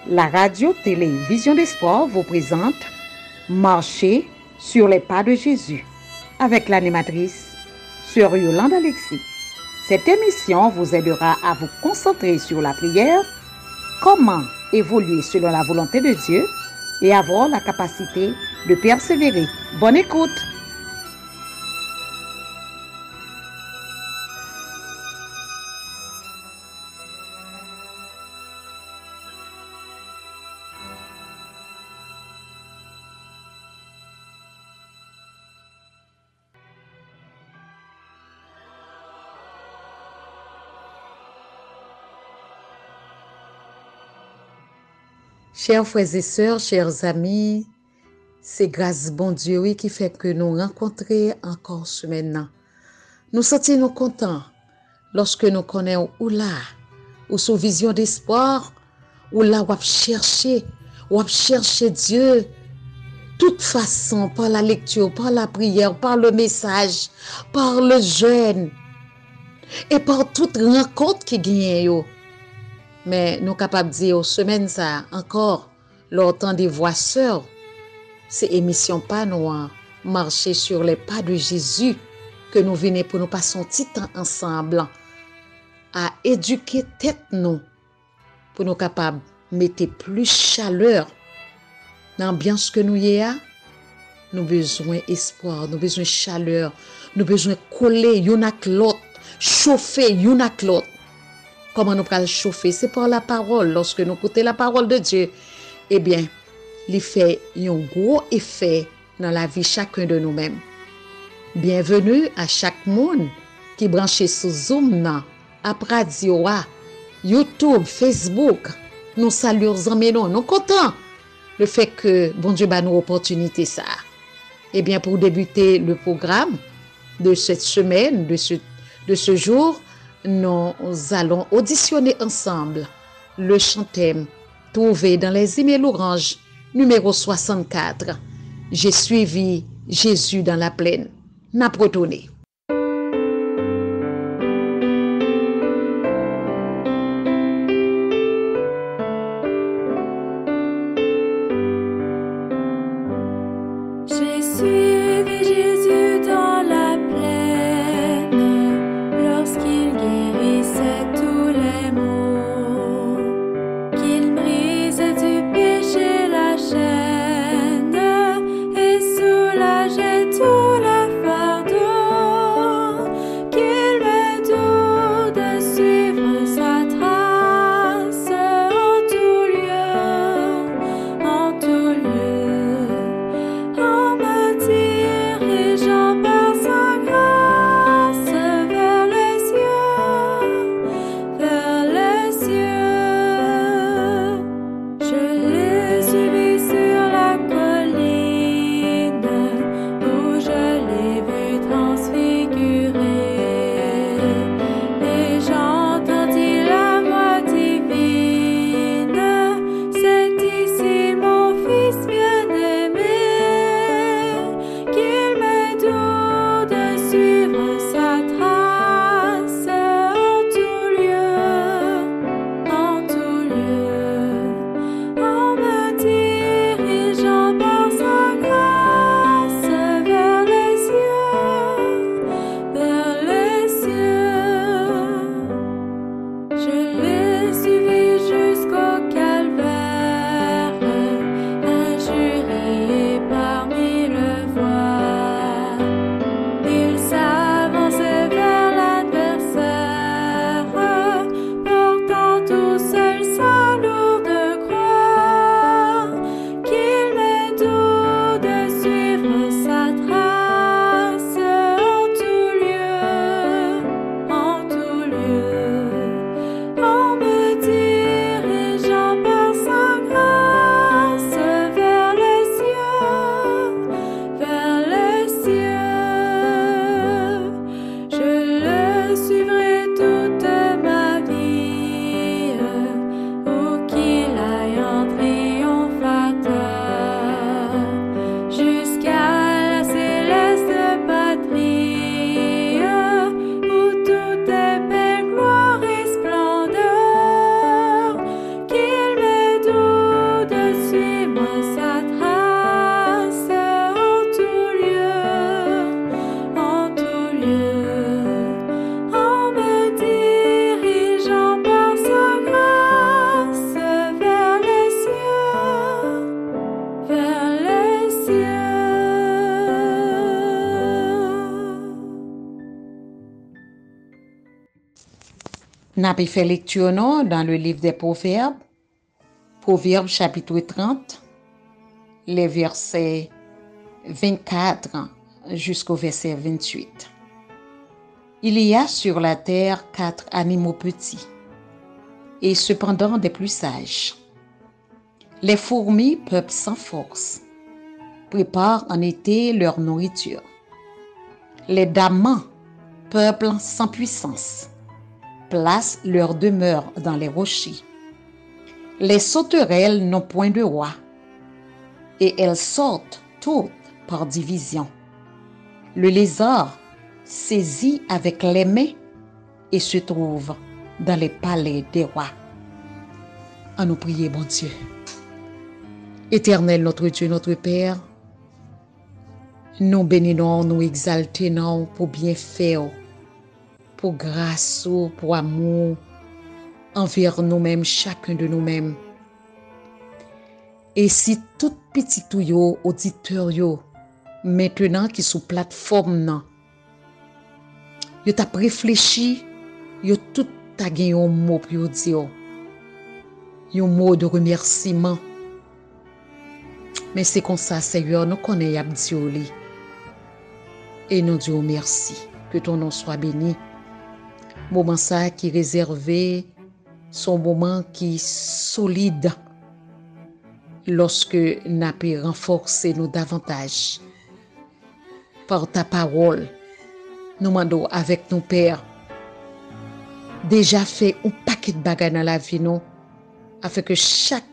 La radio-télévision d'espoir vous présente Marcher sur les pas de Jésus avec l'animatrice Sœur Yolande Alexis. Cette émission vous aidera à vous concentrer sur la prière, comment évoluer selon la volonté de Dieu et avoir la capacité de persévérer. Bonne écoute! Chers frères et sœurs, chers amis, c'est grâce bon Dieu oui, qui fait que nous rencontrons encore ce maintenant. Nous sentons contents lorsque nous connaissons où là, ou sous vision d'espoir, où là, on chercher Dieu. Toute façon, par la lecture, par la prière, par le message, par le jeûne et par toute rencontre qui gagne. Mais nous sommes capables de dire, semaine ça encore, l'autant des voix sœurs, c'est émission pas nous marcher sur les pas de Jésus que nous venons pour nous passer un petit temps ensemble à éduquer tête nous pour nous capables de mettre plus chaleur dans l'ambiance que nous y a. Nous besoin espoir, nous besoin chaleur, nous besoin coller l'un avec l'autre, chauffer l'un avec l'autre. Comment nous pouvons chauffer? C'est par la parole. Lorsque nous écoutons la parole de Dieu, eh bien, il fait un gros effet dans la vie de chacun de nous-mêmes. Bienvenue à chaque monde qui branche sur Zoom, à radio, YouTube, Facebook. Nous saluons les amis, nous sommes contents le fait que bon Dieu nous opportunité ça. Eh bien, pour débuter le programme de cette semaine, de ce jour, nous allons auditionner ensemble le chant-thème trouvé dans les emails orange numéro 64. J'ai suivi Jésus dans la plaine. N'a pas retourné. J'ai suivi Jésus dans la plaine lorsqu'il guérissait tous les maux, qu'il brisait du péché la chaîne et soulageait tout le fardeau. N'a pas fait lecture non dans le livre des Proverbes, Proverbes chapitre 30, les versets 24 jusqu'au verset 28. Il y a sur la terre 4 animaux petits, et cependant des plus sages. Les fourmis, peuple sans force, préparent en été leur nourriture. Les damans, peuple sans puissance, placent leur demeure dans les rochers. Les sauterelles n'ont point de roi, et elles sortent toutes par division. Le lézard saisit avec les mains et se trouve dans les palais des rois. À nous prier, bon Dieu. Éternel, notre Dieu, notre Père, nous bénissons, nous exaltons pour bien faire, pour grâce, pour amour envers nous-mêmes, chacun de nous-mêmes. Et si tout petit auditeur maintenant qui sous plateforme nan, yo t'a réfléchi, yo tout t'a gagné un mot pour yo dire, un mot de remerciement. Mais c'est comme ça, Seigneur, nous connaissons Abdioli. Et nous disons merci, que ton nom soit béni. Moment ça qui est réservé, son moment qui est solide, lorsque nous avons renforcé nous davantage. Par ta parole, nous demandons avec nos pères, déjà fait un paquet de bagages dans la vie, nous, afin que chaque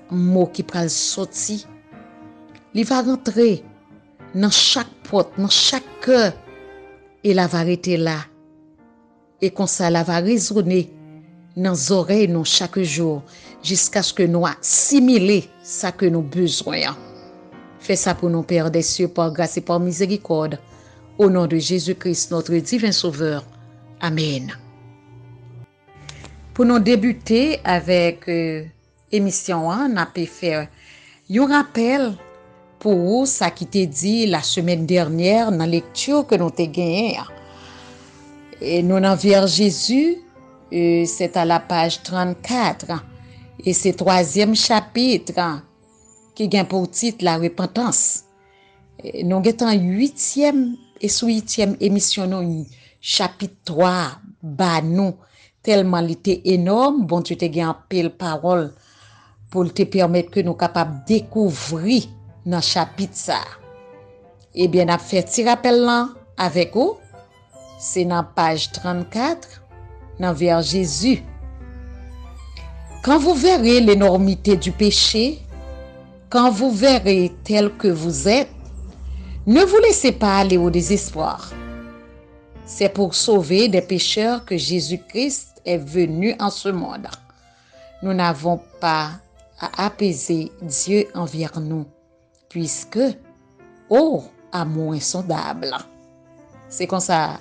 mot qui pral sorti, il va rentrer dans chaque porte, dans chaque cœur, et la va arrêter là. Et comme ça, la va résonner dans les oreilles nous chaque jour, jusqu'à ce que nous assimiler ça que nous besoin. Fais ça pour nos Pères des cieux, par grâce et par miséricorde. Au nom de Jésus-Christ, notre divin Sauveur. Amen. Pour nous débuter avec l'émission, on a pu faire un rappel pour ça qui t'est dit la semaine dernière dans la lecture que nous avons gagnée. Et nous envers Jésus, c'est à la page 34. Et c'est 3e chapitre qui gagne pour titre la repentance. Nous avons 8e et sous 8e émission, nous, chapitre 3, bah nous, tellement il était énorme, bon Dieu te gagne en pile parole pour te permettre que nous capables de découvrir dans chapitre ça. Et bien, on a fait petit rappel là avec vous. C'est dans page 34, dans vers Jésus. Quand vous verrez l'énormité du péché, quand vous verrez tel que vous êtes, ne vous laissez pas aller au désespoir. C'est pour sauver des pécheurs que Jésus-Christ est venu en ce monde. Nous n'avons pas à apaiser Dieu envers nous, puisque, oh, amour insondable. C'est comme ça,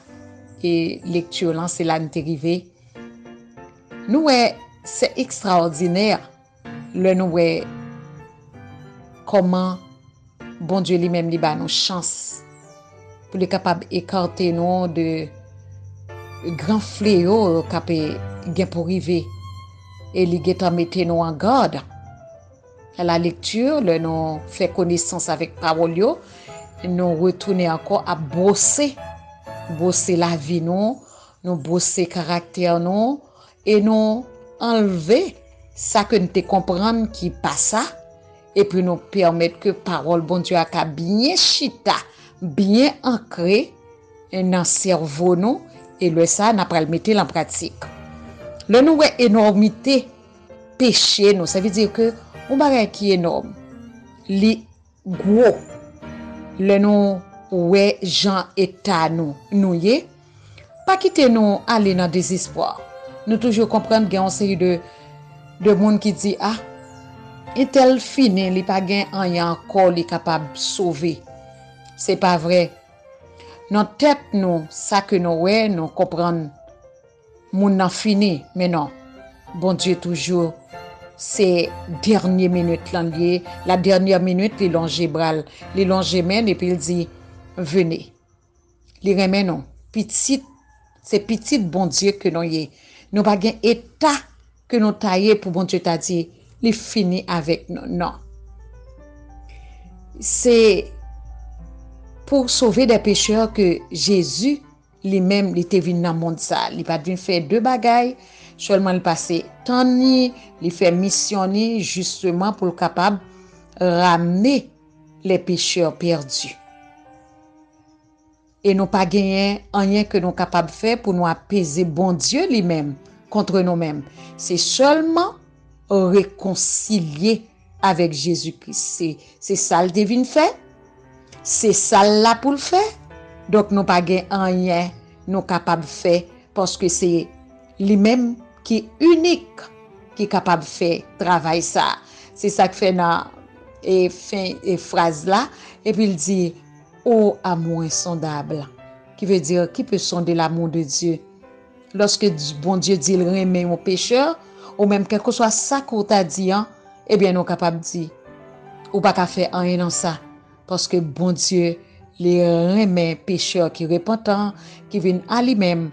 et lecture là, c'est là nous arrivé. Nous, c'est extraordinaire, le nous, comment bon Dieu lui-même lui donne nos chances pour être capable d'écarter nous de grands fléaux qui pour arriver et lui mettre nous en garde. À la lecture, nous fait connaissance avec parole, nous retourner encore à bosser la vie nous bosser caractère nous et nous enlever ça que nous te comprendre qui passe ça. Et puis nous permettre que parole bon Dieu a bien chita, bien ancré dans le cerveau nous et le ça n'a pas le mettre en pratique. Le nous énormité péché nous ça veut dire que on bagage qui est énorme, li gros. Le nous Jean état nous y pas quitter nous aller dans désespoir. Nous toujours comprendre qu'il y a une série de monde qui dit ah et tel fini, il pas gain rien encore li capable sauver. C'est pas vrai. Notre tête nous, ça que nous comprendre moun nan fini, mais non. Bon Dieu toujours c'est dernière minute l'enlier, la dernière minute il longe bras, il longe main et puis il dit venez. Il remet non, petite c'est petit bon Dieu que nous y. Nous pas gen état que nous taillé pour bon Dieu t'a dit, il fini avec nous. Non. C'est pour sauver des pécheurs que Jésus lui-même il était venu dans le monde ça. Il pas venu faire deux bagailles, seulement il passé temps ni, il fait mission ni justement pour le capable ramener les pécheurs perdus. Et nous pas gagné rien que nous capable faire pour nous apaiser bon Dieu lui-même contre nous-mêmes. C'est seulement réconcilier avec Jésus-Christ. C'est ça le divin fait. C'est ça là pour le faire. Donc nous pas gagné rien nous capable faire parce que c'est lui-même qui est unique qui est capable de faire travail ça. C'est ça que fait dans et fin et phrase là et puis il dit ô amour insondable qui veut dire qui peut sonder l'amour de Dieu lorsque bon Dieu dit il remet au pécheur ou même quel que soit ça qu'on t'a dit eh bien nous capable dire ou pas qu'à faire rien dans ça parce que bon Dieu les remet pécheur qui repentant qui viennent à lui-même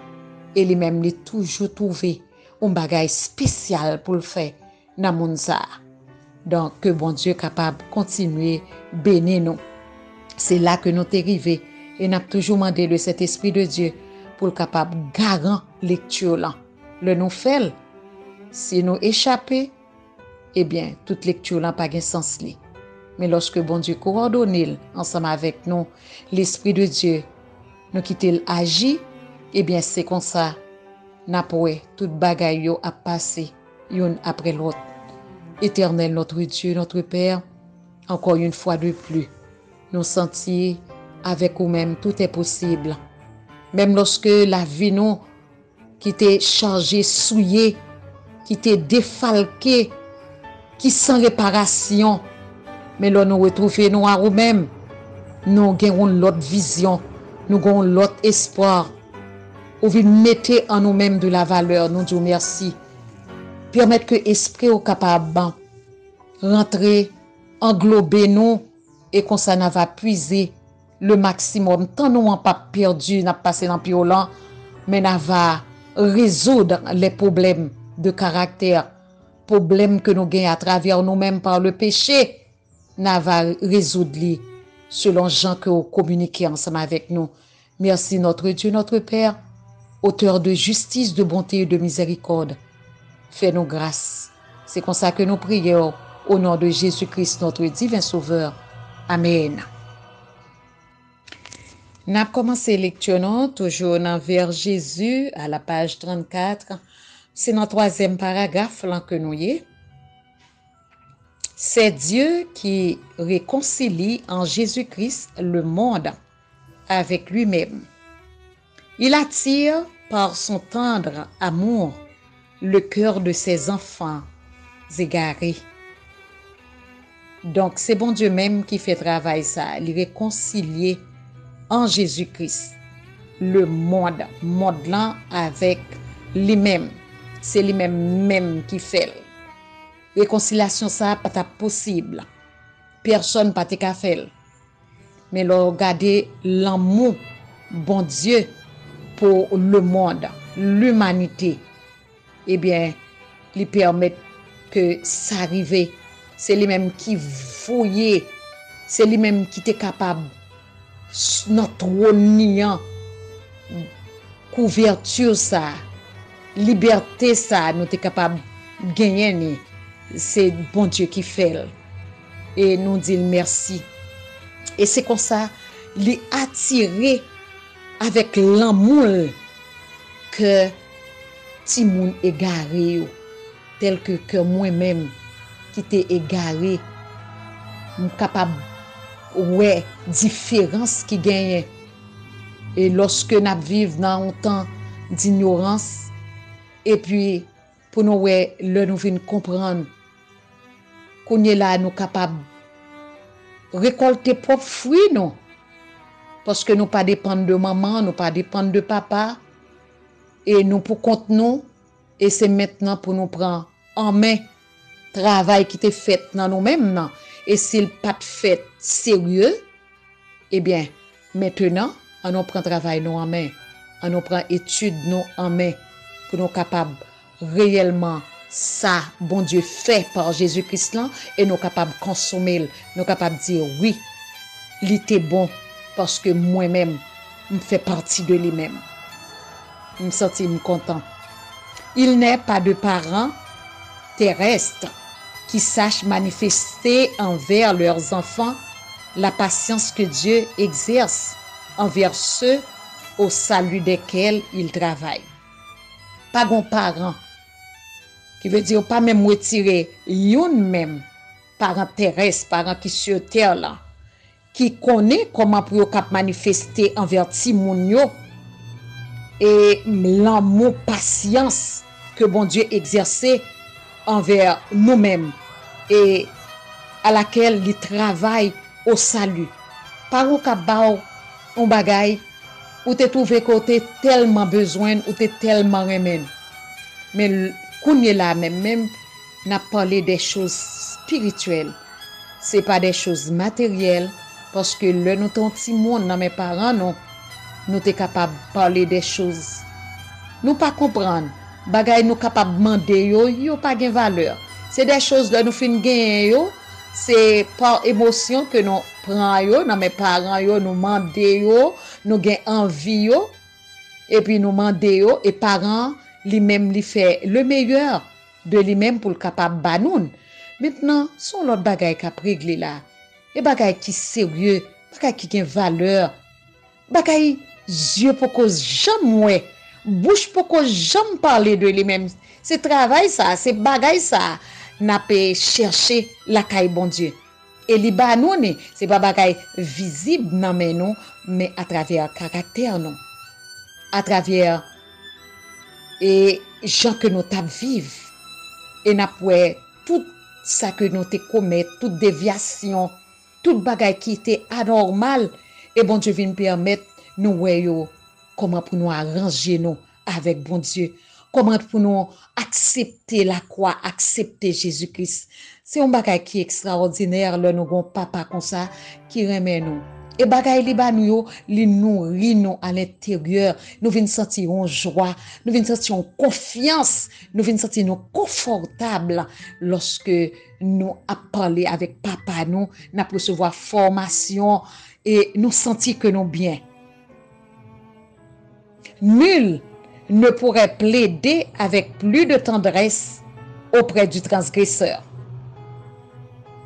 et lui-même il toujours trouvé un bagage spécial pour le faire dans monde ça. Donc, que bon Dieu capable de continuer bénir nous. C'est là que nous sommes arrivés. Et nous avons toujours demandé le Saint-Esprit de Dieu pour le capable de garant lecture là. Le nous fait. Si nous échappons, eh bien, toute lecture là n'a pas de sens. Mais lorsque bon Dieu coordonne ensemble avec nous, l'Esprit de Dieu, nous quitte agit, eh bien, c'est comme ça. N'a pas toute bagaille yo a passé, une après l'autre. Éternel notre Dieu, notre Père, encore une fois de plus, nous sentir avec nous-mêmes, tout est possible. Même lorsque la vie nous, qui était chargée, souillée, qui était défalquée, qui sans réparation, mais là nous retrouvons nous à nous-mêmes, nous avons l'autre vision, nous avons l'autre espoir. Ou vous mettez en nous-mêmes de la valeur, nous disons merci. Permettre que l'esprit soit capable de rentrer, englober nous et qu'on ça va puiser le maximum. Tant nous n'avons pas perdu, n'a passé dans le violent, mais nous va résoudre les problèmes de caractère, problèmes que nous gagnons à travers nous-mêmes par le péché. Nous va résoudre les selon Jean que vous communiquez ensemble avec nous. Merci notre Dieu, notre Père, auteur de justice, de bonté et de miséricorde. Fais-nous grâce. C'est comme ça que nous prions au nom de Jésus-Christ, notre divin Sauveur. Amen. Nous avons commencé lecture toujours dans vers Jésus à la page 34. C'est dans le troisième paragraphe là que nous y est. C'est Dieu qui réconcilie en Jésus-Christ le monde avec lui-même. Il attire par son tendre amour le cœur de ses enfants égarés. Donc, c'est bon Dieu même qui fait travail ça. Il réconcilie en Jésus-Christ le monde là avec lui-même. C'est lui-même qui fait. Réconciliation ça pas possible. Personne pas te faire. Mais regardez l'amour bon Dieu pour le monde, l'humanité. Eh bien, lui permet que ça arrive. C'est lui-même qui voyait, c'est lui-même qui était capable notre niant, couverture ça, liberté ça, nous sommes capables de gagner. C'est bon Dieu qui fait. Et nous dit merci. Et c'est comme ça, lui attirer avec l'amour que Timoun égaré, tel que moi-même qui t'ai égaré, suis capable ouais différence qui gagne. Et lorsque nous vivons dans un temps d'ignorance, et puis pour nous ouais le nous venir comprendre qu'on est là nous capable récolter propres fruits non, parce que nous pas dépendre de maman, nous pas dépendre de papa, et nous pour compte nous, et c'est maintenant pour nous prendre en main travail qui était fait dans nous-mêmes non. Et s'il pas fait sérieux, eh bien maintenant on nous prend travail nous en main, on nous prend étude nous en main, pour nous capables réellement ça, bon Dieu fait par Jésus-Christ là, et nous capables de consommer, nous capables de dire oui, il était bon parce que moi-même, je fais partie de lui-même. Je me sens content. Il n'est pas de parents terrestres qui sachent manifester envers leurs enfants la patience que Dieu exerce envers ceux au salut desquels il travaille. Pas de parents, qui veut dire pas même retirer yon même parent terrestre, parent qui sur terre là, qui connaît comment pour manifester envers ti moun yo et l'amour patience que bon Dieu exerçait envers nous-mêmes et à laquelle il travaille au salut. Par ou ka ba on bagay ou te trouvé côté tellement besoin ou te tellement remen. Mais kounye là même n'a parlé des choses spirituelles. C'est pas des choses matérielles parce que le nous ton petit monde dans mes parents non nous t'es capable parler des choses. Nous pas comprendre bagay nous capable demander yo pas gain valeur. C'est des choses que nous fin gagner yo, c'est par émotion que nous prend yo dans mes parents yo nous demander yo, nous gain envie yo et puis nous demander yo et parents lui-même lui fait le meilleur de lui-même pour le capable banoun. Maintenant, son l'autre bagay qu'a réglé là. Et bagay qui sérieux, bagay qui gain valeur. Bagay yeux pour cause jamais bouche pour cause jamais parler de lui-même. C'est travail ça, c'est bagay ça. N'a pas chercher la caille bon Dieu. Et li banoun, c'est pas bagay visible nan men non, mais à travers caractère non. À travers et gens que nous t'a vivre et n'a pas tout ça que nous te commet, toute déviation, toute bagaille qui était anormal et bon Dieu vient permettre nous voyons comment pour nous arranger nous avec bon Dieu, comment pour nous accepter la croix, accepter Jésus-Christ. C'est un bagaille qui est extraordinaire là nous gon papa comme ça qui remet nous. Et bagay li ba nou li nourrit nous à l'intérieur, nous vinn sentir une joie, nous vinn sentir une confiance, nous vinn sentir nous confortable lorsque nous a parlé avec papa nous, n'a recevoir formation et nous sentir que nous bien. Nul ne pourrait plaider avec plus de tendresse auprès du transgresseur.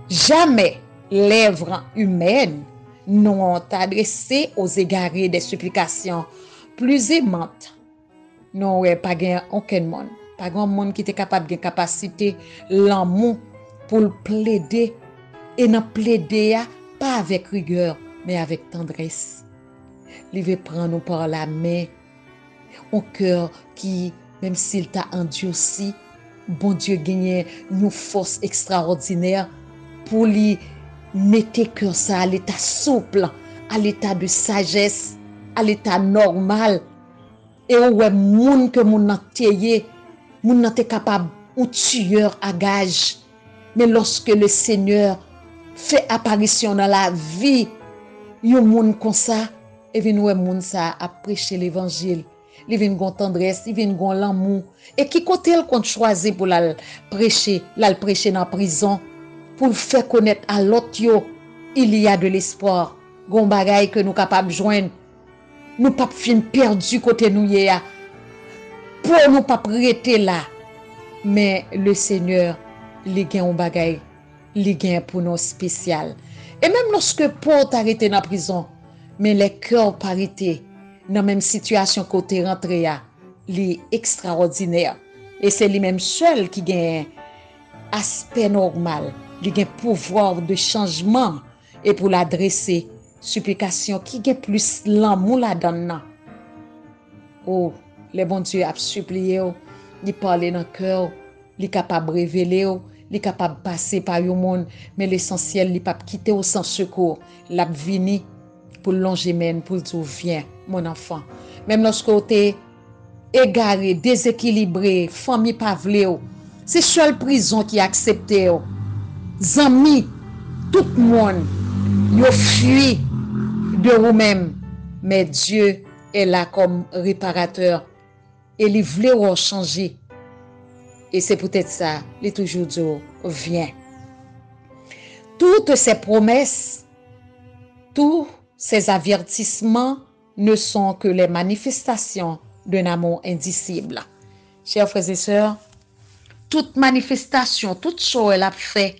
Jamais lèvres humaines n'ont adressé aux égarés des supplications plus aimantes. Non, pas gain aucun monde. Pas grand monde qui était capable de capacité l'amour pour plaider et non plaider pas avec rigueur mais avec tendresse. Il veut prendre nous par la main, un cœur qui même s'il t'a endurci, bon Dieu gagne une force extraordinaire pour lui mettez cœur ça à l'état souple, à l'état de sagesse, à l'état normal. Et ouais, moun que moun nan teye, moun nan te capable ou tueur à gage. Mais lorsque le Seigneur fait apparition dans la vie, yon moun comme ça, et vin ouais moun ça a prêcher l'évangile. Il vient gon tendresse, il vient gon l'amour. Et qui côté elle qu'on choisi pour la prêcher dans prison? Pour faire connaître à l'autre yo, il y a de l'espoir. Gon bagay que nous capable joindre. Nous pas fin perdu côté nous ya. Pour nous pas prêter là. Mais le Seigneur, il gagne un bagay, il gagne pour nous spécial. Et même lorsque Paul t'arrêté dans prison, mais les cœurs parité dans même situation côté rentré ya, li extraordinaire. Et c'est lui même seul qui gagne aspect normal. Il y a pouvoir de changement et pour l'adresser supplication qui a plus l'amour là-dedans. Oh, le bon Dieu a supplié, il parle dans le cœur, il est capable de révéler, il est capable de passer par le monde, mais l'essentiel, il n'est pas quitter au sans secours. Il a venu pour longer men, pour dire viens, mon enfant. Même lorsque tu es égaré, déséquilibré, famille pas vle, c'est seule prison qui a accepté. Zami, tout le monde, yo fui de vous-même, mais Dieu est là comme réparateur et il voulait changer. Et c'est peut-être ça, il toujours dit, viens. Toutes ces promesses, tous ces avertissements ne sont que les manifestations d'un amour indicible. Chers frères et sœurs, toute manifestation, toute chose elle a fait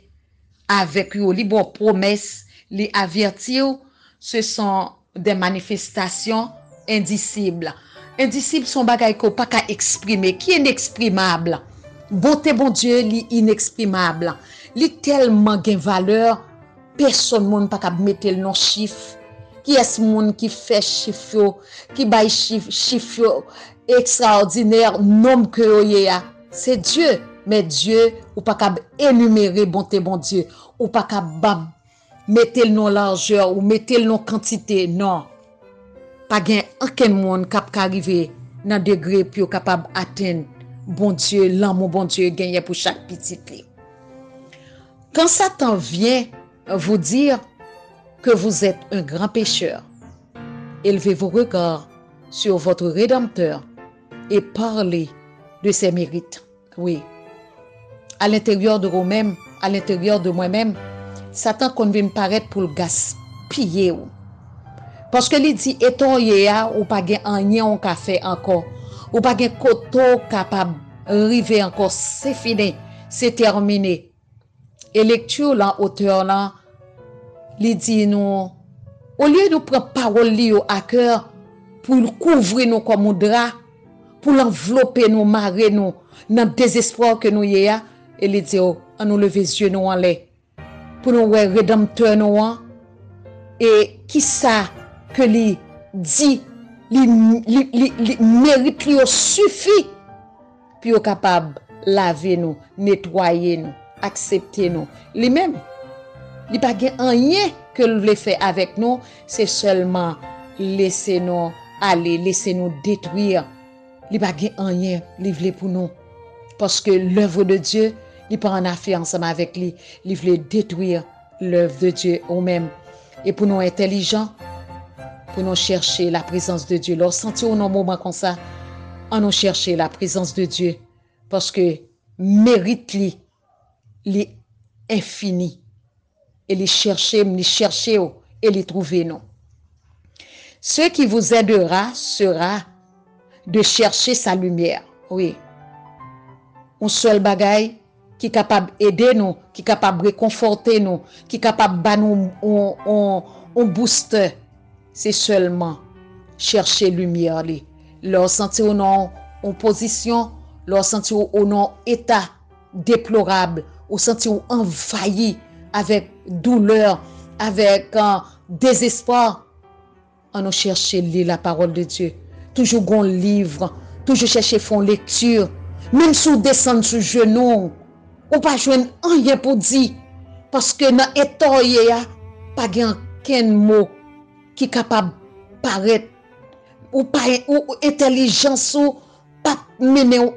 avec les bonnes promesses, les avertir, ce sont des manifestations indicibles. Indicibles sont bagailles qu'on pas qu'à exprimer, qui est inexprimable. Bonté bon Dieu, li inexprimable. Li tellement gain valeur, personne monde pas qu'à mettre le nom chiffre. Qui est ce monde qui fait chiffre, qui bail chiffre extraordinaire nom que y'a. C'est Dieu, mais Dieu ou pas qu'à énumérer bonté bon Dieu, ou pas qu'à mettre le nom largeur ou mettre le nom quantité, non. Pas gain aucun monde cap arriver dans degré puis capable atteindre bon Dieu, l'amour bon Dieu gagné pour chaque petit. Quand Satan vient vous dire que vous êtes un grand pécheur, élevez vos regards sur votre Rédempteur et parlez de ses mérites. Oui. À l'intérieur de vous-même, à l'intérieur de moi-même, Satan qu'on vient paraître pour le gaspiller. Parce que il dit étant yéa ou pas gen rien on ka fait encore, ou pas gen koto capable arriver encore, c'est fini, c'est terminé. Et lecture là auteur là, il dit nous au lieu de prendre parole li à cœur pour couvrir nous comme un drap, pour l'envelopper nous, marrer nous dans le désespoir que nous yéa, et il dit on nous lever les yeux nous en l'air pour nous voir rédempteur nous et qui ça que li dit li mérite li suffit pour capable laver nous, nettoyer nous, accepter nous. Lui-même, il pas gen rien que le veut faire avec nous, c'est seulement laisser nous aller, laisser nous détruire. Il pas gen rien li veut pour nous parce que l'œuvre de Dieu, il pas en affaire ensemble avec lui, il veut détruire l'œuvre de Dieu ou même. Et pour nous intelligents, pour nous chercher la présence de Dieu. Lorsque sentir un moment comme ça, on nous chercher la présence de Dieu parce que mérite li infini et les chercher et les trouver non. Ce qui vous aidera sera de chercher sa lumière. Oui. Un seul bagaille qui est capable d'aider nous, qui est capable de réconforter nous, qui est capable de nous un booster. C'est seulement chercher lumière. Leur sentir en position, leur sentir en état déplorable, ou sentir envahi avec douleur, avec désespoir. On nous chercher lire la parole de Dieu. Toujours un livre, toujours chercher font lecture. Même si vous descendez sur genou, ou pas joindre rien pour dire. Parce que dans l'état, il n'y a pas aucun mot qui est capable de paraître, ou pas ou intelligence, ou pas mener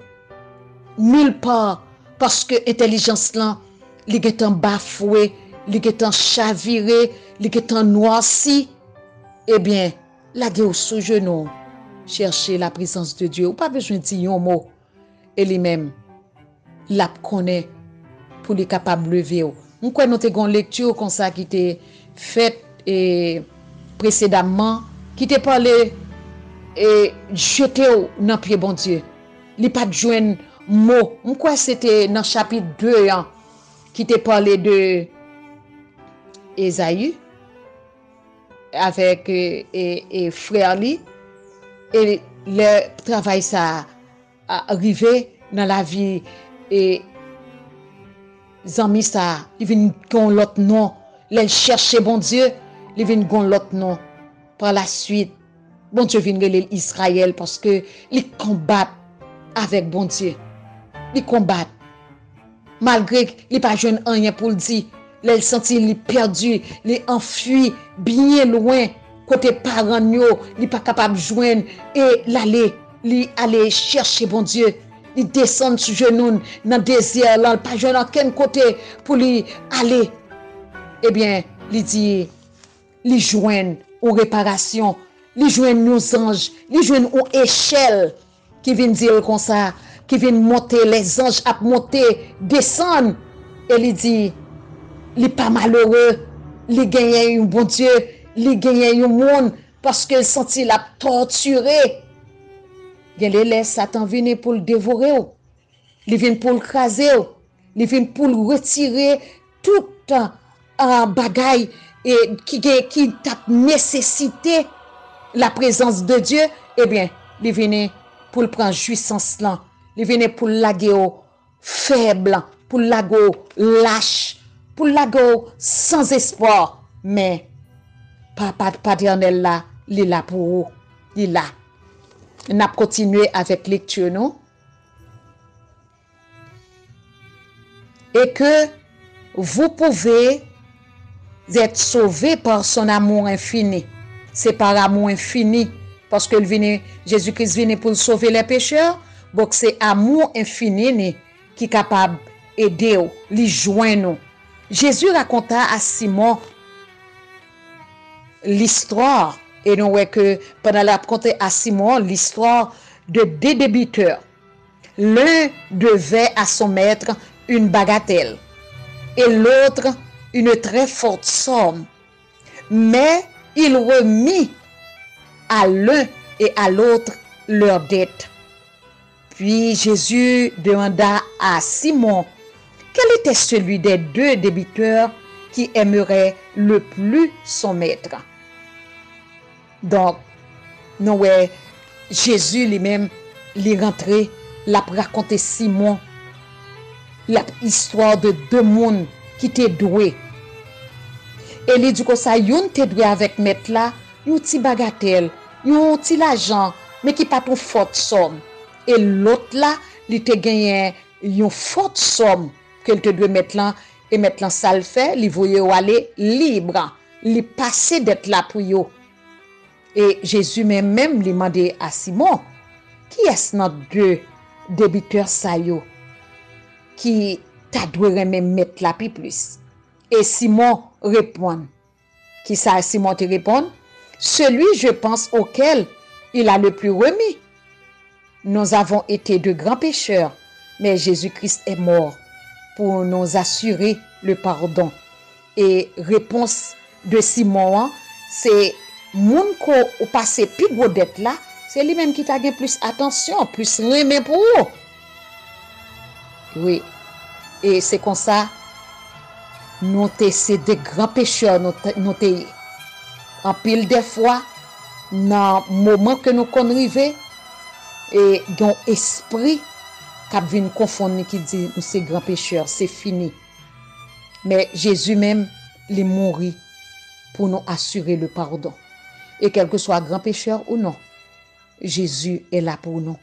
nulle part. Parce que l'intelligence là, il est en bafoué, il est en chaviré, il est en noirci. Eh bien, la gueule sous genou, chercher la présence de Dieu, ou pas besoin de dire un mot. Et lui-même, la connaît pour les capable de lever. Nous avons une lecture comme ça qui était faite précédemment, qui était parlé et jeté dans pied bon Dieu. Il pas de joindre mot. Je crois que c'était dans le chapitre 2 qui était parlé de Ésaü avec et frère li et le travail ça arrivé dans la vie et zami ça il vient gon l'autre nom les chercher bon Dieu il vient gon l'autre nom par la suite bon Dieu vient relève Israël parce que il combat avec bon Dieu il combat malgré il pas jeune rien pour le dire il senti il perdu il enfui bien loin côté parents yo il pas capable joindre et aller chercher bon Dieu il descend sur genou dans le désert là pas joindre aucun côté pour lui aller eh bien il dit il joindre aux réparations il joindre nos anges il joindre aux échelle qui vient dire comme ça, qui vient monter, les anges à monter, descendre. Et il dit, il n'est pas malheureux, il gagne un bon Dieu, il gagne un monde, parce qu'il sentit la torturé. Il laisse Satan venir pour le dévorer. Il vient pour le craser. Il vient pour le retirer tout bagaille et qui t'a nécessité la présence de Dieu. Eh bien, il vient pour le prendre jouissance là. Il vient pour le laguer faible, pour le laguer lâche, pour le laguer sans espoir. Mais Papa paternel là, il est là pour vous. Il est là. On a continué avec lecture, non? Et que vous pouvez être sauvés par son amour infini. C'est par amour infini. Parce que Jésus-Christ vient pour sauver les pécheurs. Donc c'est amour infini qui est capable d'aider, de joindre. Jésus raconta à Simon l'histoire. Et nous voyons que pendant la raconter à Simon l'histoire de deux débiteurs. L'un devait à son maître une bagatelle et l'autre une très forte somme. Mais il remit à l'un et à l'autre leur dette. Puis Jésus demanda à Simon quel était celui des deux débiteurs qui aimerait le plus son maître. Donc, nous voyons Jésus lui-même, il est rentré, il a raconté Simon l'histoire de deux mondes qui étaient doués. Et il dit que ça, yon te doué avec maître là, yon ti bagatelle, yon ti l'argent, mais qui pas trop forte somme. Et l'autre là, il te gagné une forte somme qu'elle te doit mettre là, et maintenant ça le fait, il voyait aller libre, il passé d'être là pour yo. Et Jésus même lui demandé à Simon, qui est-ce notre deux débiteurs ça yo? Qui t'a doué même mettre la plus. Et Simon répond. Qui ça Simon te répond? Celui, je pense, auquel il a le plus remis. Nous avons été de grands pécheurs, mais Jésus-Christ est mort pour nous assurer le pardon. Et réponse de Simon, c'est moun ko ou passé plus gros dette là, c'est lui-même qui t'a gagné plus attention, plus remet pour vous. Oui, et c'est comme ça, nous c'est des grands pécheurs, nous en pile des fois, dans le moment que nous arrivons, et dans l'esprit, qui vient confondre, qui dit, nous c'est grands pécheurs, c'est fini. Mais Jésus même, il est mort pour nous assurer le pardon. Et quel que soit grand pécheur ou non, Jésus est là pour nous.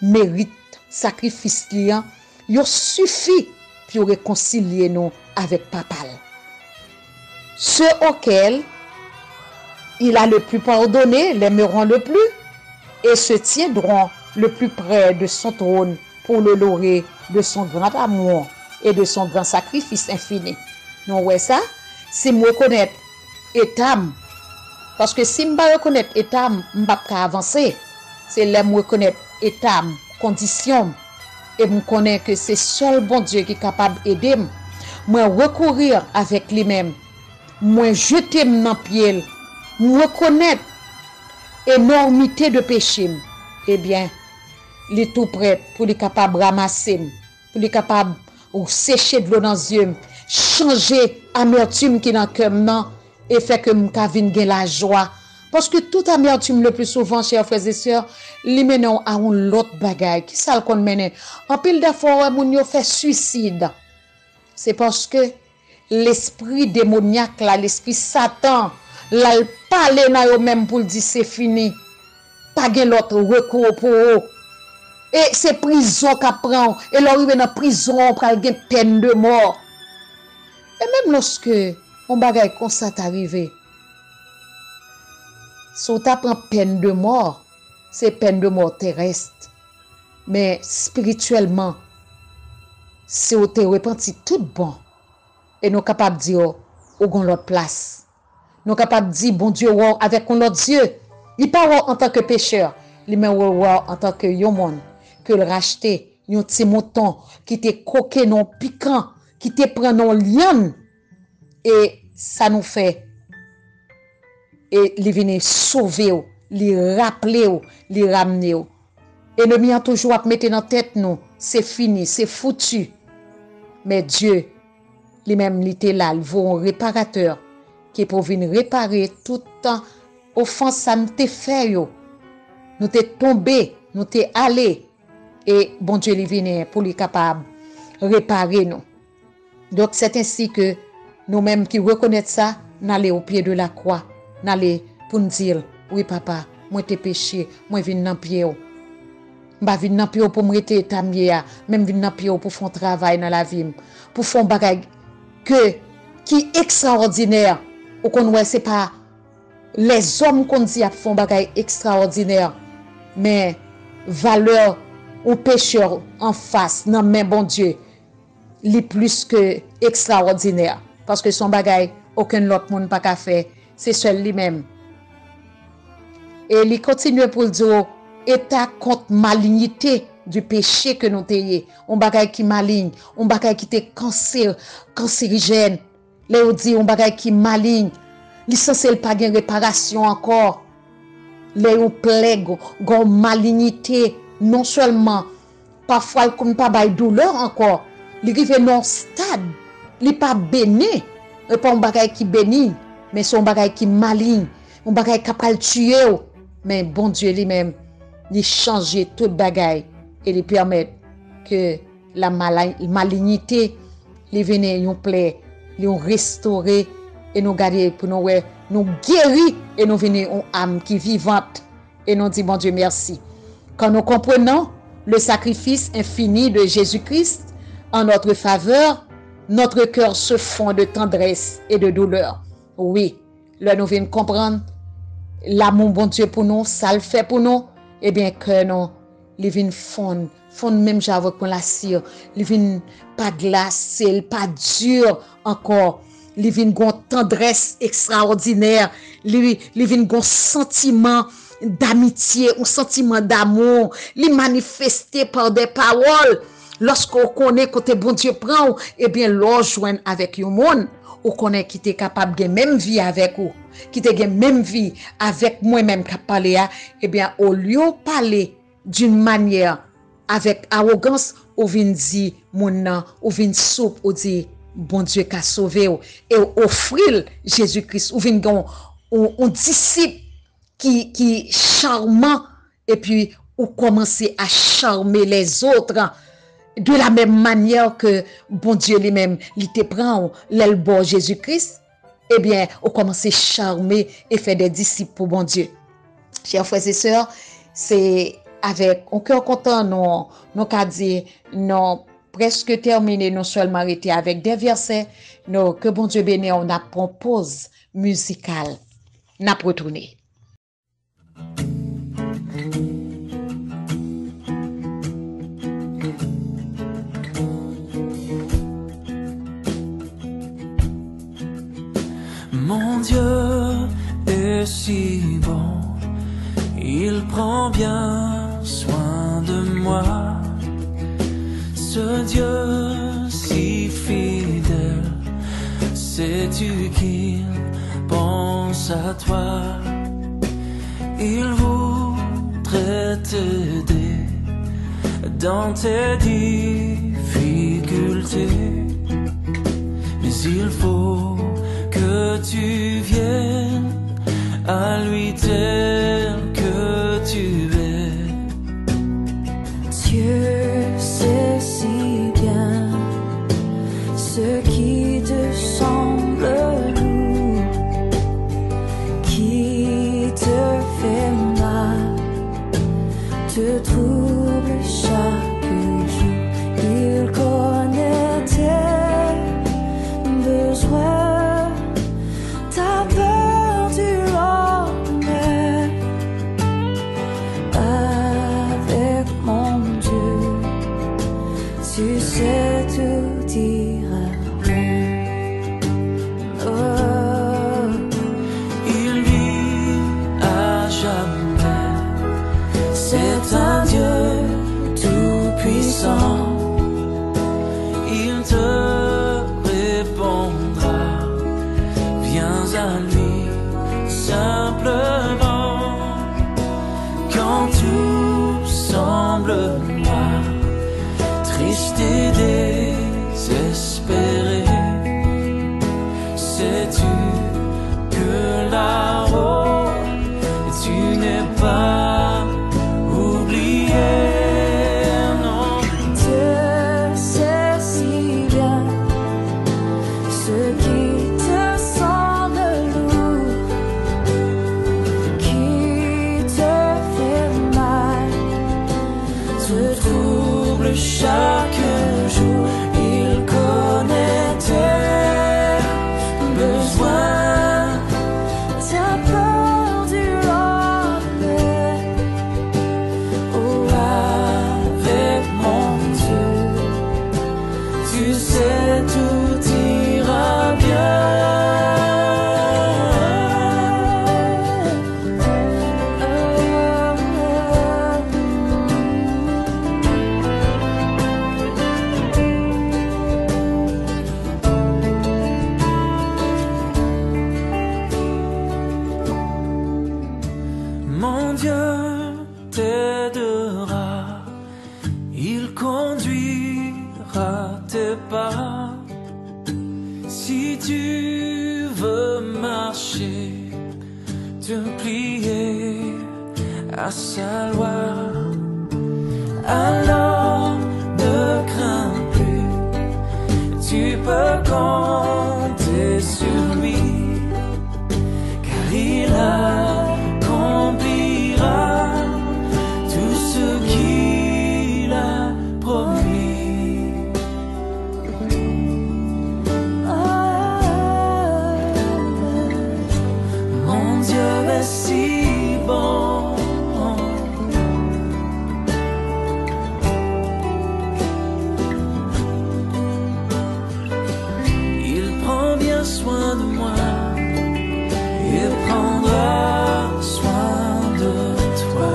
Mérite, sacrifice liant, il suffit pour réconcilier nous avec Papa. Ceux auxquels il a le plus pardonné l'aimeront le plus et se tiendront le plus près de son trône pour le louer de son grand amour et de son grand sacrifice infini. Non, ouais, ça, si je reconnais état, parce que si je ne reconnais état, je ne peux pas avancer. C'est là que je reconnais état, condition, et je connais que c'est seul bon Dieu qui est capable d'aider. Moi, recourir avec lui-même, moi, jeter mon pied, moi, reconnaître l'énormité de péché. Eh bien, il est tout prêt pour être capable de ramasser, pour être capable de sécher de l'eau dans les yeux, changer l'amertume qui est dans le cœur et faire que je vienne la joie. Parce que toute amertume, le plus souvent, chers frères et sœurs, li mène à un autre bagaille. Qui ça qu'on mène? En pile de fois, moun yo fait suicide. C'est parce que l'esprit démoniaque, là, l'esprit Satan, là, il parle dans eux même pour dire c'est fini. Pas de l'autre recours pour eux. Et c'est prison qu'a prend. Et là, il est dans prison pour avoir peine de mort. Et même lorsque on bagaille comme ça t'arrive, si on t'apprend peine de mort, c'est peine de mort terrestre. Mais spirituellement, si on te repenti tout bon, et nous sommes capables de dire, où on l'autre place. Nous sommes capables de dire, bon Dieu, avec notre Dieu, il parle en tant que pécheur. li men voir en tant que yon monde que le racheter yon petit mouton qui te coqué non piquant qui te prend non liane et ça nous fait et li vient sauver ou li rappeler ou li ramener ou ennemi a toujours à mettre dans tête nous c'est fini c'est foutu mais Dieu lui-même il était là, il vaut un réparateur qui est pour venir réparer tout temps offense ça nous t'est fait yo. Nous t'es tombé, nous t'es allé et bon Dieu il vient pour lui capable réparer nous. Donc c'est ainsi que nous-mêmes qui reconnaissons ça, n'aller au pied de la croix, n'aller pour nous dire oui papa, moi t'ai péché, moi vinn dans pied ou. M'pa vinn dans pied pour me rester tamie, même vinn dans pied pour faire un travail dans la vie, pour faire un bagage que qui extraordinaire ou qu'on ouais c'est pas les hommes qu'on dit à font bagage extraordinaire mais valeur ou pécheur en face non mais bon Dieu li plus que extraordinaire parce que son bagage aucun autre monde pas qu'à faire c'est seul lui-même et il continue pour dire état contre malignité du péché que nous t'ayé on bagay qui maligne on bagay qui te cancérigène là on dit on bagay qui maligne li censé pas gain réparation encore là on plague gon malignité non seulement parfois comme pas bay douleur encore li rive non stade li pas béni et pas un bagay qui béni mais son bagay qui maligne un bagay capable tuer mais bon Dieu lui-même il changer tout bagay et lui permettre que la malignité les venir nous plaît, nous restaurer et nous garder pour nous nous guérir et nous venir une âme qui vivante et nous dit bon Dieu merci. Quand nous comprenons le sacrifice infini de Jésus-Christ en notre faveur, notre cœur se fond de tendresse et de douleur. Oui, là nous venons comprendre l'amour bon Dieu pour nous, ça le fait pour nous, et bien que nous les vins fond même j'avais pour la cire, les vins pas glacé, pas dur encore, les vins gon tendresse extraordinaire, les vins gon sentiment d'amitié, un sentiment d'amour, les manifesté par des paroles. Lorsqu'on connaît côté bon Dieu prend, eh bien l'on joint avec un monde, on connaît qui est capable de même vie avec vous, qui est même vie avec moi-même qui parler, eh bien au lieu de parler d'une manière avec arrogance, ou vient dire mon nom, ou vient soupe, ou dit bon Dieu qui a sauvé et offrir Jésus-Christ, ou vient un disciple qui charmant et puis ou commencer à charmer les autres de la même manière que bon Dieu lui-même il te prend l'elbo Jésus-Christ, eh bien on commence à charmer et faire des disciples pour bon Dieu. Chers frères et sœurs, c'est avec un cœur content nous qu'a dit non presque terminé, non seulement arrêté avec des versets, non que bon Dieu bénisse, on a propose musicale n'a retourné. Mon Dieu est si bon, il prend bien soin de moi. Ce Dieu si fidèle, sais-tu qu'il pense à toi? Il voudrait t'aider dans tes difficultés, mais il faut que tu viennes à lui tel que tu es. Dieu sait si bien ce qui te semble lourd, qui te fait mal, te trouble chaque jour. Il connaît tes besoins, ta peur du lendemain. Avec mon Dieu, tu sais tout dire. Il vit à jamais un Dieu tout-puissant. Il te répondra, viens à lui simplement. Quand tout semble noir, triste et désespéré, sais-tu que là-haut tu n'es pas oublié? Non, Dieu sait si bien ce qui te semble lourd, qui te fait mal, te trouble chaque jour. Il connaît tes besoins, ta peur du lendemain. Oh, avec mon Dieu, tu sais tout ira bien. Mon Dieu t'aidera, il conduira tes pas. Si tu veux marcher, te plier à sa loi, alors ne crains plus, tu peux compter sur lui, car il accomplira tout ce qu'il a promis. Mon Dieu est si bon. Il prend bien soin de moi et prendra soin de toi.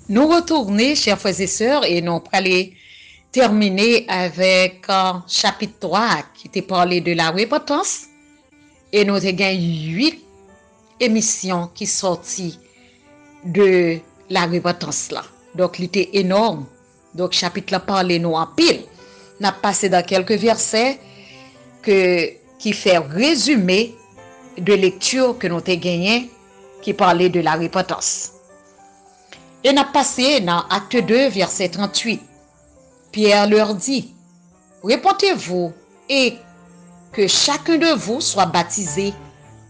Nous retournons, chers frères et sœurs, et nous allons terminer avec chapitre 3 qui te parlé de la repentance. Et nous avons 8 émissions qui sont sorties de la repentance là. Donc, il était énorme. Donc, chapitre là parle nous en pile. Nous avons passé dans quelques versets qui fait résumé de lecture que nous avons gagné qui parlait de la repentance. Et nous avons passé dans Acte 2, verset 38. Pierre leur dit, « Repentez-vous et que chacun de vous soit baptisé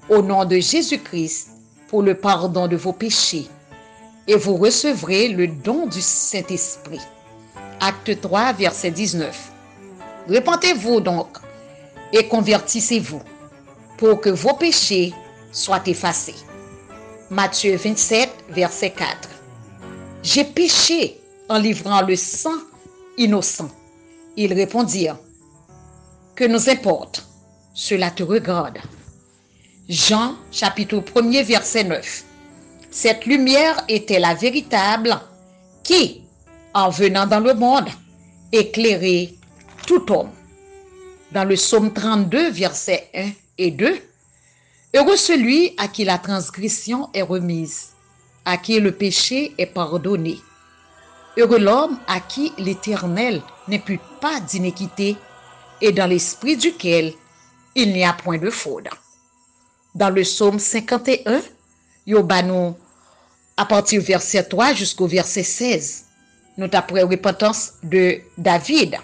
au nom de Jésus-Christ pour le pardon de vos péchés, et vous recevrez le don du Saint-Esprit. » Acte 3, verset 19. « Repentez-vous donc et convertissez-vous pour que vos péchés soient effacés. » Matthieu 27, verset 4. « J'ai péché en livrant le sang innocent. » Ils répondirent, « Que nous importe, cela te regarde. » Jean, chapitre 1er, verset 9. Cette lumière était la véritable qui, en venant dans le monde, éclairait tout homme. Dans le psaume 32, versets 1 et 2, heureux celui à qui la transgression est remise, à qui le péché est pardonné. Heureux l'homme à qui l'Éternel n'impute pas d'iniquité et dans l'esprit duquel il n'y a point de fraude. Dans le psaume 51, Yobanou, à partir du verset 3 jusqu'au verset 16, nous après repentance de David.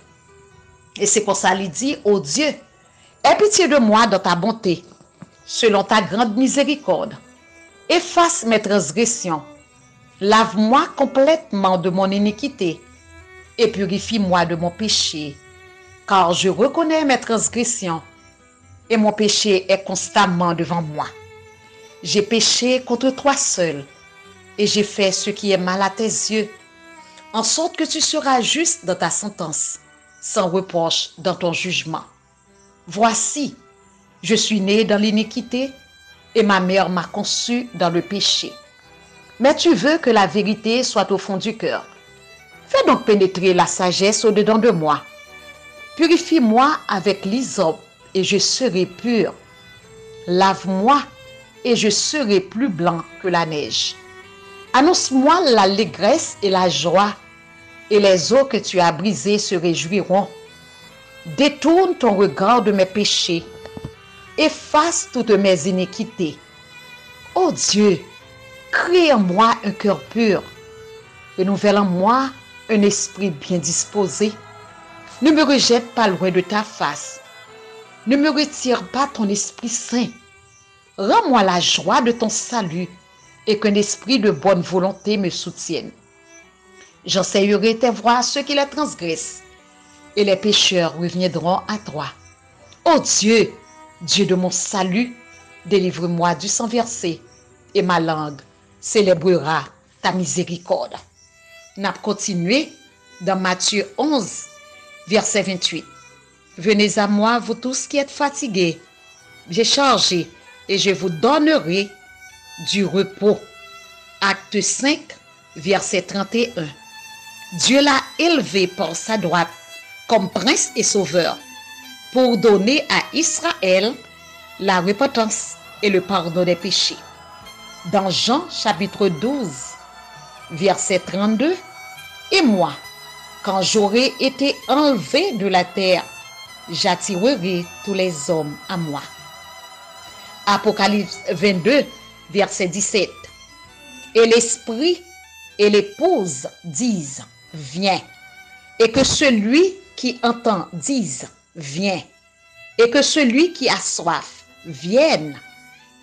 Et c'est pour ça qu'il dit, « Ô Dieu, Aie pitié de moi dans ta bonté, selon ta grande miséricorde. Efface mes transgressions. Lave-moi complètement de mon iniquité et purifie-moi de mon péché, car je reconnais mes transgressions et mon péché est constamment devant moi. J'ai péché contre toi seul et j'ai fait ce qui est mal à tes yeux, en sorte que tu seras juste dans ta sentence, sans reproche dans ton jugement. Voici, je suis né dans l'iniquité et ma mère m'a conçu dans le péché. Mais tu veux que la vérité soit au fond du cœur. Fais donc pénétrer la sagesse au-dedans de moi. Purifie-moi avec l'hysope et je serai pur. Lave-moi et je serai plus blanc que la neige. Annonce-moi l'allégresse et la joie, et les eaux que tu as brisées se réjouiront. Détourne ton regard de mes péchés. Efface toutes mes iniquités. Ô Dieu, crée en moi un cœur pur. Renouvelle en moi un esprit bien disposé. Ne me rejette pas loin de ta face. Ne me retire pas ton Esprit Saint. Rends-moi la joie de ton salut et qu'un esprit de bonne volonté me soutienne. J'enseignerai tes voies à ceux qui les transgressent, et les pécheurs reviendront à toi. Ô Dieu, Dieu de mon salut, délivre-moi du sang versé, et ma langue célébrera ta miséricorde. N'a continué dans Matthieu 11, verset 28. Venez à moi, vous tous qui êtes fatigués, j'ai chargé, et je vous donnerai du repos. Acte 5, verset 31. Dieu l'a élevé par sa droite comme prince et sauveur pour donner à Israël la repentance et le pardon des péchés. Dans Jean chapitre 12, verset 32, et moi, quand j'aurai été enlevé de la terre, j'attirerai tous les hommes à moi. Apocalypse 22, verset 17. Et l'esprit et l'épouse disent, viens. Et que celui qui entend dise, viens. Et que celui qui a soif vienne.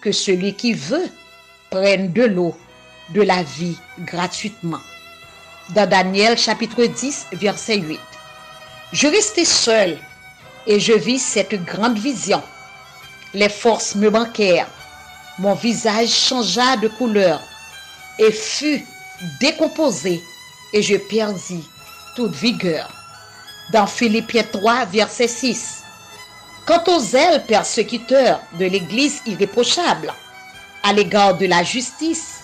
Que celui qui veut prenne de l'eau de la vie gratuitement. Dans Daniel chapitre 10, verset 8. Je restai seul et je vis cette grande vision. Les forces me manquèrent. Mon visage changea de couleur et fut décomposé et je perdis toute vigueur. Dans Philippiens 3, verset 6. Quant aux zèles persécuteurs de l'Église irréprochable, à l'égard de la justice,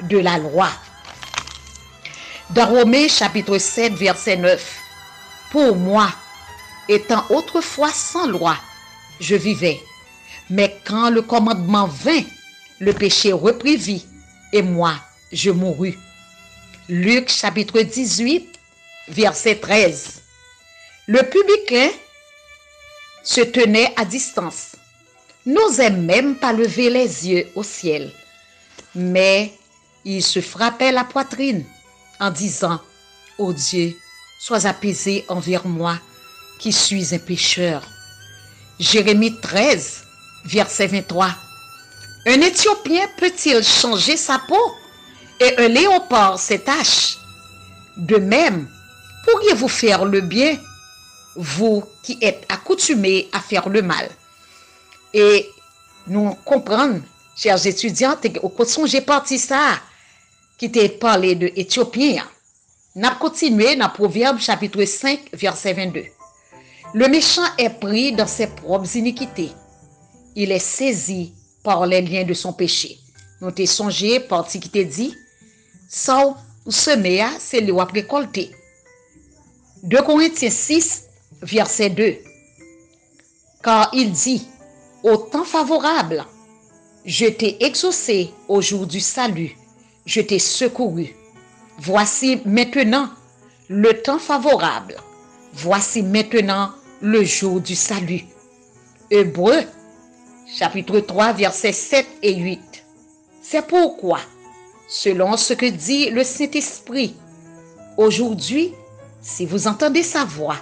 de la loi. Dans Romains chapitre 7, verset 9. Pour moi, étant autrefois sans loi, je vivais. Mais quand le commandement vint, le péché reprit vie, et moi, je mourus. Luc chapitre 18, verset 13. Le publicain se tenait à distance, n'osait même pas lever les yeux au ciel, mais il se frappait la poitrine en disant, ô Dieu, sois apaisé envers moi, qui suis un pécheur. Jérémie 13, verset 23. Un Éthiopien peut-il changer sa peau et un léopard ses taches? De même, pourriez-vous faire le bien, vous qui êtes accoutumés à faire le mal? Et nous comprenons, chers étudiants, au cours j'ai parti ça, qui t'a parlé de Éthiopien. N'a continué dans Proverbe chapitre 5, verset 22. Le méchant est pris dans ses propres iniquités. Il est saisi par les liens de son péché. Nous t'ai songé, partie qui t'a dit, ça ou semer, c'est le wap récolter. 2 Corinthiens 6, verset 2. Car il dit, au temps favorable, je t'ai exaucé au jour du salut, je t'ai secouru. Voici maintenant le temps favorable. Voici maintenant le jour du salut. Hébreux, chapitre 3, versets 7 et 8. C'est pourquoi, selon ce que dit le Saint-Esprit, aujourd'hui, si vous entendez sa voix,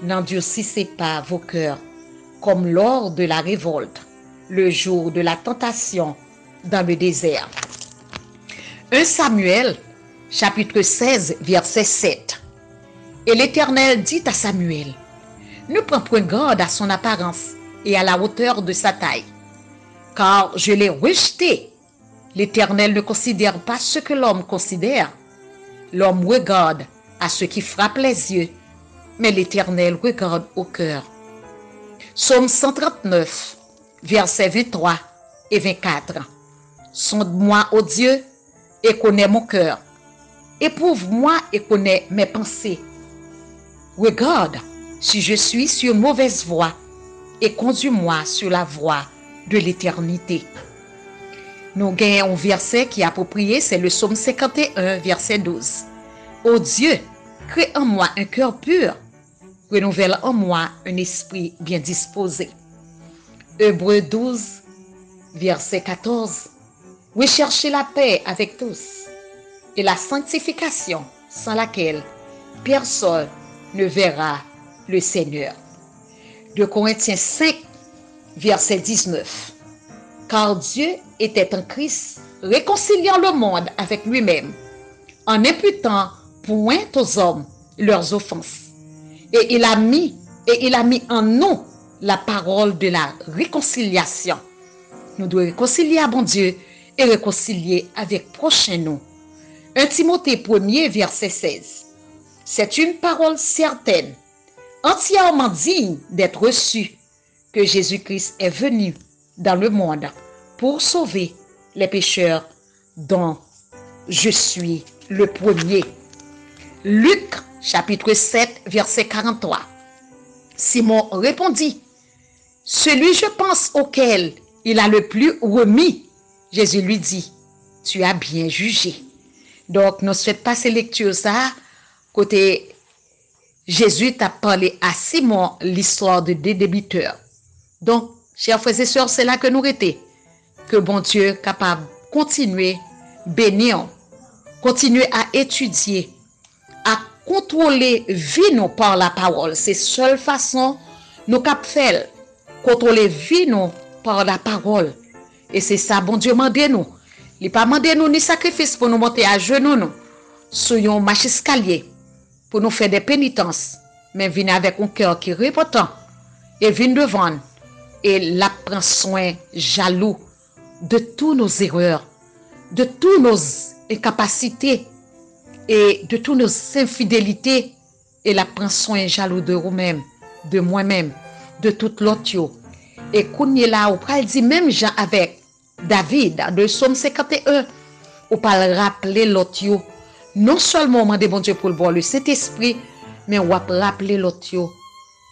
n'endurcissez pas vos cœurs, comme lors de la révolte, le jour de la tentation dans le désert. 1 Samuel, chapitre 16, verset 7. Et l'Éternel dit à Samuel, ne prends point garde à son apparence et à la hauteur de sa taille, car je l'ai rejeté. L'Éternel ne considère pas ce que l'homme considère. L'homme regarde à ce qui frappe les yeux, mais l'Éternel regarde au cœur. Psaume 139, versets 23 et 24. Sonde-moi, ô Dieu, et connais mon cœur. Éprouve-moi et connais mes pensées. Regarde si je suis sur mauvaise voie et conduis-moi sur la voie de l'éternité. Nous gagnons un verset qui est approprié, c'est le psaume 51, verset 12. Ô Dieu, crée en moi un cœur pur, renouvelle en moi un esprit bien disposé. Hébreux 12, verset 14. Recherchez la paix avec tous et la sanctification sans laquelle personne ne verra le Seigneur. 2 Corinthiens 5, verset 19. Car Dieu était en Christ, réconciliant le monde avec lui-même, en n'imputant point aux hommes leurs offenses. Et il a mis en nous la parole de la réconciliation. Nous devons réconcilier à bon Dieu et réconcilier avec prochain nous. 1 Timothée 1er, verset 16. C'est une parole certaine, entièrement digne d'être reçue, que Jésus-Christ est venu dans le monde pour sauver les pécheurs dont je suis le premier. Luc, chapitre 7, verset 43. Simon répondit, celui je pense auquel il a le plus remis. Jésus lui dit, tu as bien jugé. Donc, nous souhaitons passer lecture ça, côté Jésus t'a parlé à Simon l'histoire de des débiteurs. Donc, chers frères et sœurs, c'est là que nous étions. Que bon Dieu capable de continuer, bénir, continuer à étudier, à contrôler vie nous par la parole. C'est la seule façon nous cap faire contrôler vie nous par la parole. Et c'est ça, bon Dieu mande nous. Il n'a pas demandé nous ni sacrifice pour nous monter à genoux nous, sur un marche escalier, pour nous faire des pénitences, mais venir avec un cœur qui est repentant et vient devant et la prend soin jaloux de tous nos erreurs, de toutes nos incapacités et de toutes nos infidélités et la prend soin jaloux de vous-même, de moi-même, de tout l'autre. Et qu'on est là, on peut dire même Jean avec David, de Psaume 51, on peut rappeler l'autre, non seulement demander bon Dieu pour le bon le Saint-Esprit, mais on va rappeler l'autre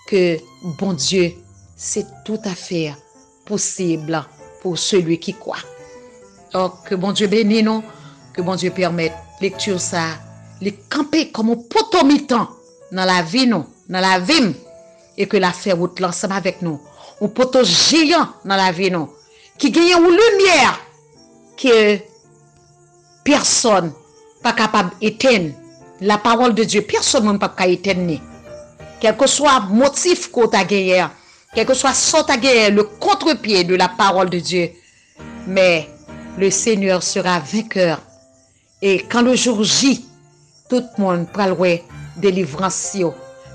que bon Dieu, c'est tout à fait possible pour celui qui croit. Donc, que bon Dieu bénisse nous, que bon Dieu permette lecture ça, les camper comme un potomitan dans la vie nous, dans la vie, et que la faire route l'ensemble avec nous. Un poteau géant dans la vie nous, qui gagne une lumière que personne pas capable d'éteindre. La parole de Dieu, personne ne peut pas éteindre. Quel que soit le motif qu'on a gagné, quel que soit ce qu'on a gagné, le contre-pied de la parole de Dieu, mais le Seigneur sera vainqueur. Et quand le jour J, tout le monde prend loin délivrance.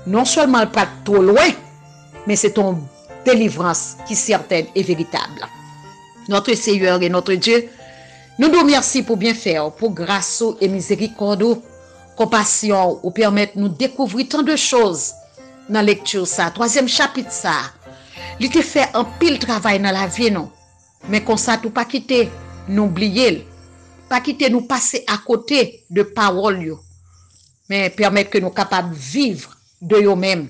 Non seulement pas trop loin, mais c'est ton délivrance qui est certaine et véritable. Notre Seigneur et notre Dieu, nous nous remercions pour bien faire, pour grâce et miséricorde, compassion, ou permettre nous découvrir tant de choses dans la lecture ça, 3e chapitre ça. Il te fait un pile travail dans la vie non, mais comme ça tout pas quitter, nous oublier, pas quitter nous passer à côté de paroles, mais permettre que nous capables de vivre de nous-mêmes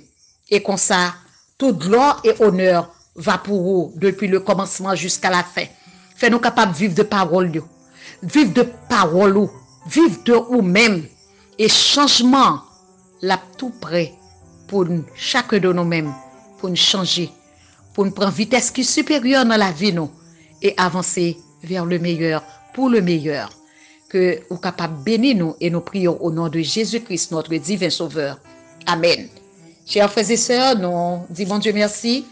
et comme ça toute gloire et honneur va pour vous depuis le commencement jusqu'à la fin. Fais-nous capables de vivre de paroles, vivre de paroles, vivre de nous-mêmes et changement là tout près pour chacun de nous-mêmes, pour nous changer, pour nous prendre vitesse qui est supérieure dans la vie nous et avancer vers le meilleur, pour le meilleur. Que vous capable bénir nous et nous prions au nom de Jésus-Christ, notre divin Sauveur. Amen. Chers frères et sœurs, nous disons bon Dieu merci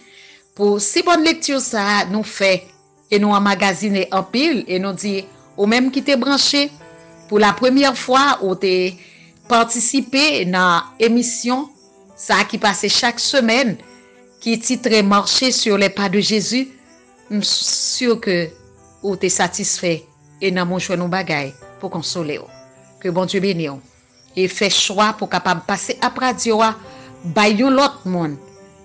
Pour si bonne lecture ça nous fait et nous emmagasiner en pile et nous dit ou même qui t'es branché pour la première fois ou t'es participé dans émission ça qui passait chaque semaine qui titrait Marcher sur les pas de Jésus, je suis sûr que ou t'es satisfait et n'a mon choix nos bagailles pour consoler. Que bon Dieu bénisse et fait choix pour capable passer après Dieu bay l'autre monde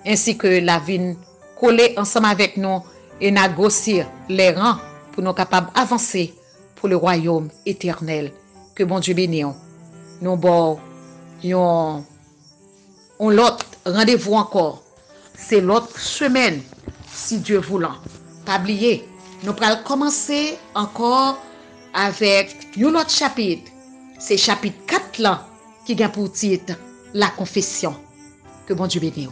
ainsi que la vie coller ensemble avec nous et négocier les rangs pour nous capables avancer pour le royaume éternel. Que bon Dieu bénisse. Nous bon on l'autre rendez-vous encore. C'est l'autre semaine si Dieu voulant. Pas oublier, nous allons commencer encore avec un autre chapitre. C'est chapitre 4 là qui a pour titre la confession. Que bon Dieu bénisse.